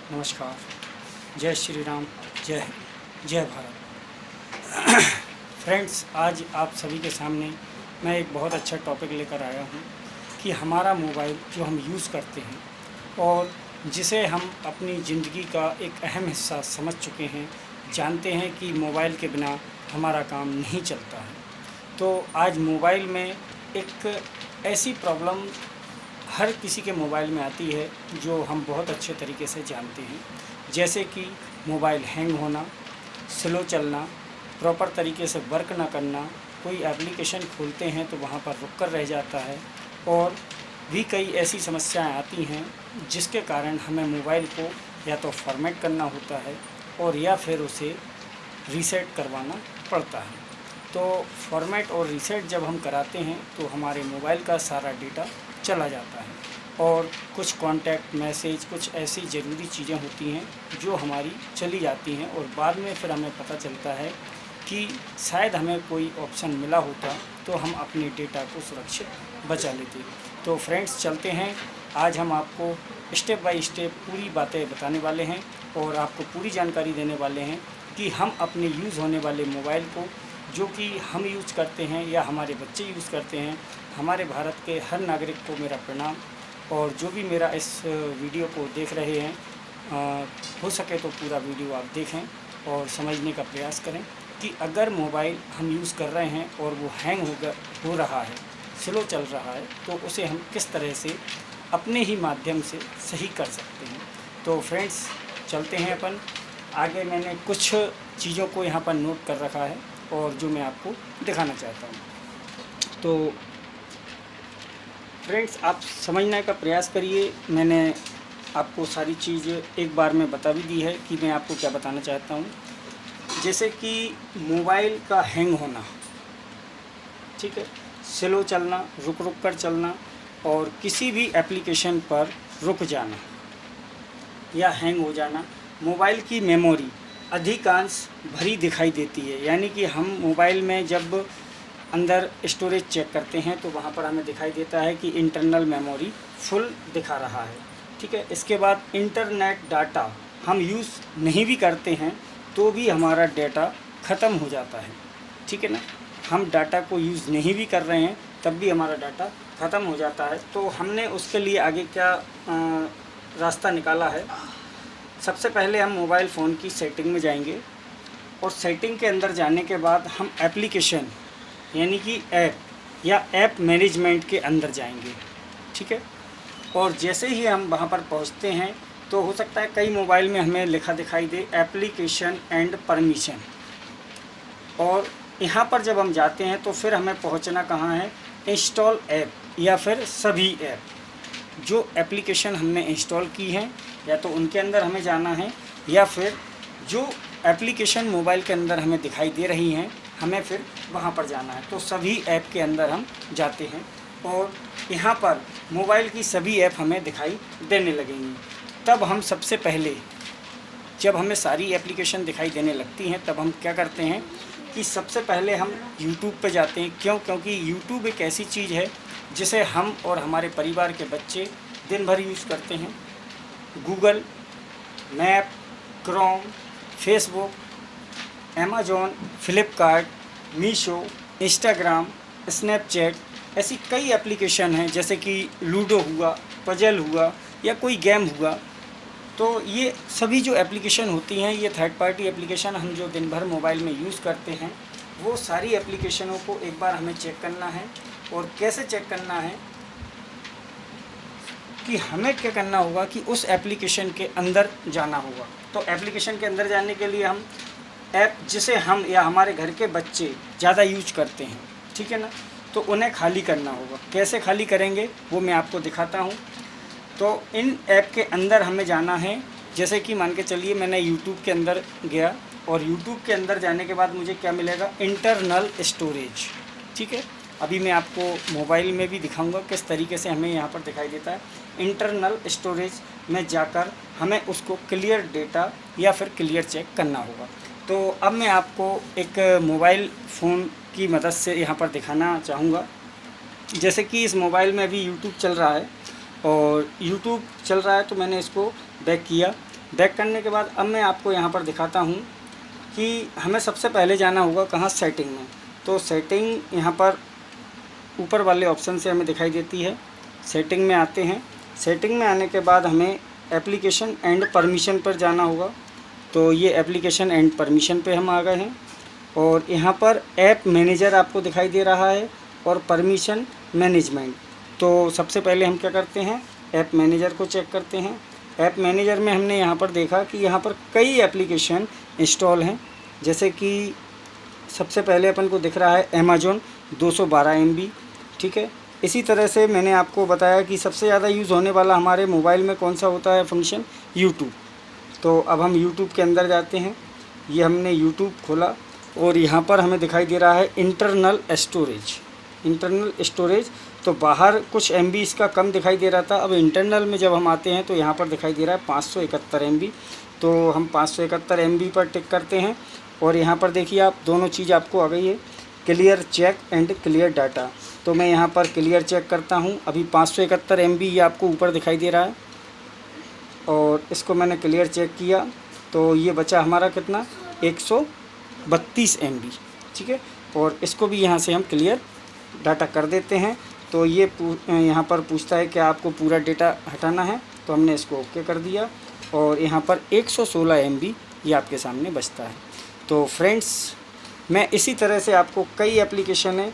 नमस्कार। जय श्री राम। जय हिंद, जय भारत। फ्रेंड्स, आज आप सभी के सामने मैं एक बहुत अच्छा टॉपिक लेकर आया हूँ कि हमारा मोबाइल जो हम यूज़ करते हैं और जिसे हम अपनी ज़िंदगी का एक अहम हिस्सा समझ चुके हैं, जानते हैं कि मोबाइल के बिना हमारा काम नहीं चलता है। तो आज मोबाइल में एक ऐसी प्रॉब्लम हर किसी के मोबाइल में आती है जो हम बहुत अच्छे तरीके से जानते हैं, जैसे कि मोबाइल हैंग होना, स्लो चलना, प्रॉपर तरीके से वर्क ना करना, कोई एप्लीकेशन खोलते हैं तो वहाँ पर रुक कर रह जाता है, और भी कई ऐसी समस्याएं आती हैं जिसके कारण हमें मोबाइल को या तो फॉर्मेट करना होता है और या फिर उसे रीसेट करवाना पड़ता है। तो फॉर्मेट और रीसेट जब हम कराते हैं तो हमारे मोबाइल का सारा डेटा चला जाता है और कुछ कॉन्टैक्ट, मैसेज, कुछ ऐसी ज़रूरी चीज़ें होती हैं जो हमारी चली जाती हैं और बाद में फिर हमें पता चलता है कि शायद हमें कोई ऑप्शन मिला होता तो हम अपने डेटा को सुरक्षित बचा लेते। तो फ्रेंड्स, चलते हैं। आज हम आपको स्टेप बाय स्टेप पूरी बातें बताने वाले हैं और आपको पूरी जानकारी देने वाले हैं कि हम अपने यूज़ होने वाले मोबाइल को, जो कि हम यूज़ करते हैं या हमारे बच्चे यूज़ करते हैं, हमारे भारत के हर नागरिक को मेरा प्रणाम। और जो भी मेरा इस वीडियो को देख रहे हैं, हो सके तो पूरा वीडियो आप देखें और समझने का प्रयास करें कि अगर मोबाइल हम यूज़ कर रहे हैं और वो हैंग हो रहा है, स्लो चल रहा है, तो उसे हम किस तरह से अपने ही माध्यम से सही कर सकते हैं। तो फ्रेंड्स, चलते हैं अपन आगे। मैंने कुछ चीज़ों को यहाँ पर नोट कर रखा है और जो मैं आपको दिखाना चाहता हूँ। तो फ्रेंड्स, आप समझने का प्रयास करिए। मैंने आपको सारी चीज़ एक बार में बता भी दी है कि मैं आपको क्या बताना चाहता हूँ। जैसे कि मोबाइल का हैंग होना, ठीक है, स्लो चलना, रुक रुक कर चलना और किसी भी एप्लीकेशन पर रुक जाना या हैंग हो जाना। मोबाइल की मेमोरी अधिकांश भरी दिखाई देती है, यानी कि हम मोबाइल में जब अंदर स्टोरेज चेक करते हैं तो वहाँ पर हमें दिखाई देता है कि इंटरनल मेमोरी फुल दिखा रहा है, ठीक है। इसके बाद इंटरनेट डाटा हम यूज़ नहीं भी करते हैं तो भी हमारा डाटा ख़त्म हो जाता है, ठीक है ना। हम डाटा को यूज़ नहीं भी कर रहे हैं तब भी हमारा डाटा ख़त्म हो जाता है। तो हमने उसके लिए आगे क्या रास्ता निकाला है। सबसे पहले हम मोबाइल फ़ोन की सेटिंग में जाएंगे और सेटिंग के अंदर जाने के बाद हम एप्लीकेशन यानी कि ऐप या ऐप मैनेजमेंट के अंदर जाएंगे, ठीक है। और जैसे ही हम वहाँ पर पहुँचते हैं तो हो सकता है कई मोबाइल में हमें लिखा दिखाई दे एप्लीकेशन एंड परमिशन, और यहाँ पर जब हम जाते हैं तो फिर हमें पहुँचना कहाँ है, इंस्टॉल ऐप या फिर सभी ऐप। जो एप्लीकेशन हमने इंस्टॉल की हैं या तो उनके अंदर हमें जाना है, या फिर जो एप्लीकेशन मोबाइल के अंदर हमें दिखाई दे रही हैं हमें फिर वहाँ पर जाना है। तो सभी ऐप के अंदर हम जाते हैं और यहाँ पर मोबाइल की सभी ऐप हमें दिखाई देने लगेंगी। तब हम सबसे पहले, जब हमें सारी एप्लीकेशन दिखाई देने लगती हैं, तब हम क्या करते हैं कि सबसे पहले हम यूट्यूब पे जाते हैं। क्योंकि यूट्यूब एक ऐसी चीज़ है जिसे हम और हमारे परिवार के बच्चे दिन भर यूज़ करते हैं। Google map, Chrome, Facebook, Amazon, Flipkart, Meesho, Instagram, Snapchat, ऐसी कई एप्लीकेशन हैं, जैसे कि लूडो हुआ, पजल हुआ या कोई गेम हुआ। तो ये सभी जो एप्लीकेशन होती हैं, ये थर्ड पार्टी एप्लीकेशन हम जो दिन भर मोबाइल में यूज़ करते हैं, वो सारी एप्लीकेशनों को एक बार हमें चेक करना है। और कैसे चेक करना है कि हमें क्या करना होगा कि उस एप्लीकेशन के अंदर जाना होगा। तो एप्लीकेशन के अंदर जाने के लिए हम ऐप जिसे हम या हमारे घर के बच्चे ज़्यादा यूज करते हैं, ठीक है ना, तो उन्हें खाली करना होगा। कैसे खाली करेंगे वो मैं आपको दिखाता हूँ। तो इन ऐप के अंदर हमें जाना है। जैसे कि मान के चलिए मैंने यूट्यूब के अंदर गया और यूट्यूब के अंदर जाने के बाद मुझे क्या मिलेगा, इंटरनल स्टोरेज, ठीक है। अभी मैं आपको मोबाइल में भी दिखाऊंगा किस तरीके से हमें यहाँ पर दिखाई देता है। इंटरनल स्टोरेज में जाकर हमें उसको क्लियर डेटा या फिर क्लियर चेक करना होगा। तो अब मैं आपको एक मोबाइल फ़ोन की मदद से यहाँ पर दिखाना चाहूँगा। जैसे कि इस मोबाइल में अभी यूट्यूब चल रहा है और यूट्यूब चल रहा है तो मैंने इसको बैक किया बैक करने के बाद अब मैं आपको यहाँ पर दिखाता हूँ कि हमें सबसे पहले जाना होगा कहाँ, सेटिंग में। तो सेटिंग यहाँ पर ऊपर वाले ऑप्शन से हमें दिखाई देती है। सेटिंग में आते हैं। सेटिंग में आने के बाद हमें एप्लीकेशन एंड परमिशन पर जाना होगा। तो ये एप्लीकेशन एंड परमिशन पे हम आ गए हैं और यहाँ पर ऐप मैनेजर आपको दिखाई दे रहा है और परमिशन मैनेजमेंट। तो सबसे पहले हम क्या करते हैं, ऐप मैनेजर को चेक करते हैं। ऐप मैनेजर में हमने यहाँ पर देखा कि यहाँ पर कई एप्लीकेशन इंस्टॉल हैं, जैसे कि सबसे पहले अपन को दिख रहा है अमेज़न 212 MB, ठीक है। इसी तरह से मैंने आपको बताया कि सबसे ज़्यादा यूज़ होने वाला हमारे मोबाइल में कौन सा होता है फंक्शन, यूट्यूब। तो अब हम यूट्यूब के अंदर जाते हैं। ये हमने यूट्यूब खोला और यहाँ पर हमें दिखाई दे रहा है इंटरनल स्टोरेज। तो बाहर कुछ MB इसका कम दिखाई दे रहा था, अब इंटरनल में जब हम आते हैं तो यहाँ पर दिखाई दे रहा है 571 MB। तो हम 571 MB पर टिक करते हैं और यहाँ पर देखिए आप, दोनों चीज़ आपको आ गई है, clear check and clear data. तो मैं यहाँ पर क्लियर चेक करता हूँ। अभी 571 MB ये आपको ऊपर दिखाई दे रहा है और इसको मैंने क्लियर चेक किया तो ये बचा हमारा कितना, 132 MB, ठीक है। और इसको भी यहाँ से हम क्लियर डाटा कर देते हैं। तो ये यहाँ पर पूछता है कि आपको पूरा डेटा हटाना है, तो हमने इसको ओके कर दिया और यहाँ पर 116 MB ये आपके सामने बचता है। तो फ्रेंड्स, मैं इसी तरह से आपको कई एप्लीकेशन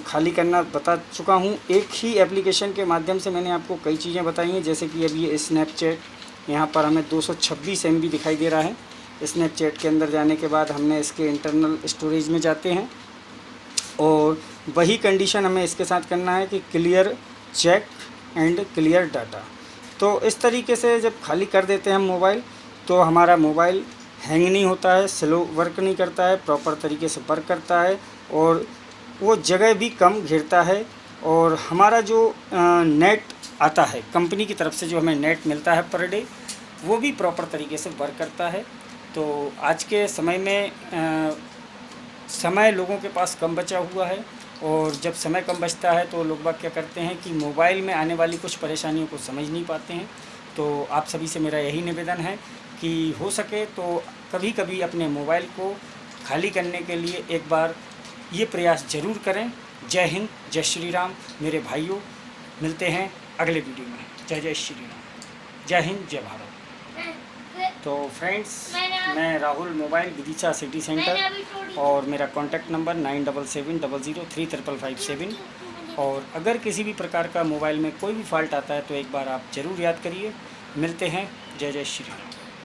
खाली करना बता चुका हूँ। एक ही एप्लीकेशन के माध्यम से मैंने आपको कई चीज़ें बताई हैं, जैसे कि अभी ये स्नैपचैट, यहाँ पर हमें 226 MB दिखाई दे रहा है। स्नैपचैट के अंदर जाने के बाद हमने इसके इंटरनल स्टोरेज में जाते हैं और वही कंडीशन हमें इसके साथ करना है कि clear check and clear data. तो इस तरीके से जब खाली कर देते हैं हम मोबाइल, तो हमारा मोबाइल हैंग नहीं होता है, स्लो वर्क नहीं करता है, प्रॉपर तरीके से वर्क करता है और वो जगह भी कम घेरता है। और हमारा जो नेट आता है कंपनी की तरफ से, जो हमें नेट मिलता है पर डे, वो भी प्रॉपर तरीके से वर्क करता है। तो आज के समय में समय लोगों के पास कम बचा हुआ है और जब समय कम बचता है तो लोग बाग क्या करते हैं कि मोबाइल में आने वाली कुछ परेशानियों को समझ नहीं पाते हैं। तो आप सभी से मेरा यही निवेदन है कि हो सके तो कभी कभी अपने मोबाइल को खाली करने के लिए एक बार ये प्रयास ज़रूर करें। जय हिंद, जय श्री राम मेरे भाइयों, मिलते हैं अगले वीडियो में। जय जय श्री राम, जय हिंद, जय भारत। तो फ्रेंड्स, मैं Rahul mobile, Vidisha city centre, और मेरा कॉन्टैक्ट नंबर 9770035557। और अगर किसी भी प्रकार का मोबाइल में कोई भी फॉल्ट आता है तो एक बार आप ज़रूर याद करिए। मिलते हैं, जय जय श्री राम।